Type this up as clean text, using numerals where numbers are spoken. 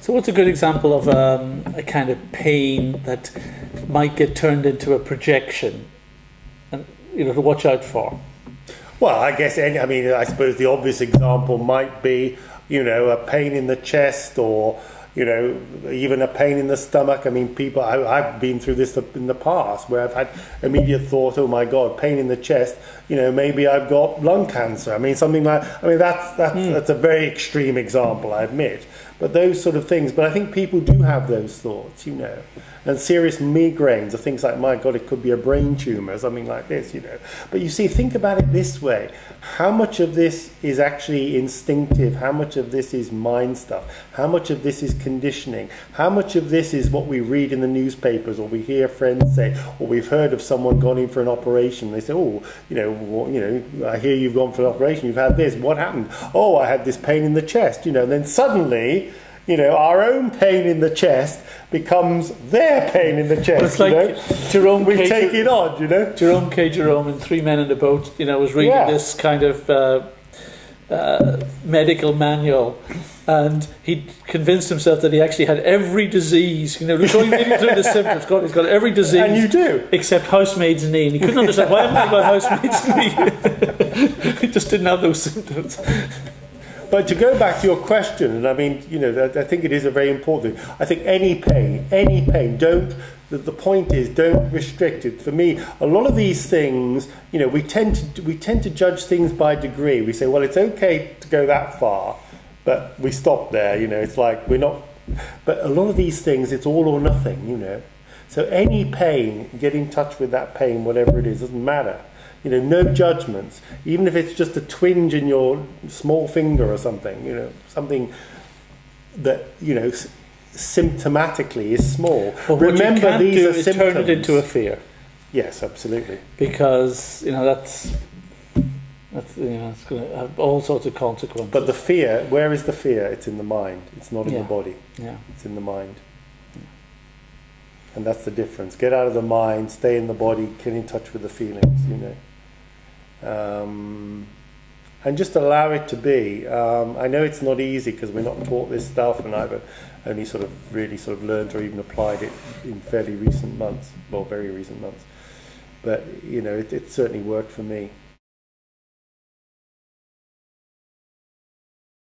So what's a good example of a kind of pain that might get turned into a projection, and to watch out for? Well, I guess I suppose the obvious example might be, a pain in the chest, or even a pain in the stomach. I mean, I've been through this in the past where I've had immediate thought, oh my God, pain in the chest, maybe I've got lung cancer. That's a very extreme example, I admit. But those sort of things, but I think people do have those thoughts, And serious migraines are things like, my God, it could be a brain tumour, something like this, But you see, think about it this way. How much of this is actually instinctive? How much of this is mind stuff? How much of this is conditioning? How much of this is what we read in the newspapers, or we hear friends say, or we've heard of someone gone in for an operation? They say, I hear you've gone for an operation, you've had this, what happened? Oh, I had this pain in the chest, And then suddenly, our own pain in the chest becomes their pain in the chest. Well, it's like Jerome we take it on, Jerome K. Jerome in Three Men in a Boat, was reading this kind of medical manual, and he convinced himself that he actually had every disease. Going through the symptoms. God, he's got every disease, and you do, except housemaid's knee, and he couldn't understand why haven't I got housemaid's knee. He just didn't have those symptoms. But to go back to your question, and I think it is a very important thing. I think any pain, the point is, don't restrict it. For me, a lot of these things, we tend to judge things by degree. We say, well, it's okay to go that far, but we stop there. It's like we're not. But a lot of these things, it's all or nothing. So any pain, get in touch with that pain, whatever it is, doesn't matter. No judgments. Even if it's just a twinge in your small finger or something, something that, symptomatically is small. Well, remember, what you these can't are do is symptoms. turn it into a fear. Yes, absolutely. Because, that's it's going to have all sorts of consequences. But the fear, where is the fear? It's in the mind. It's not in the body. Yeah. It's in the mind. And that's the difference. Get out of the mind, stay in the body, get in touch with the feelings, and just allow it to be. I know it's not easy because we're not taught this stuff, and I've only really learned or even applied it in fairly recent months, well, very recent months. But, it certainly worked for me.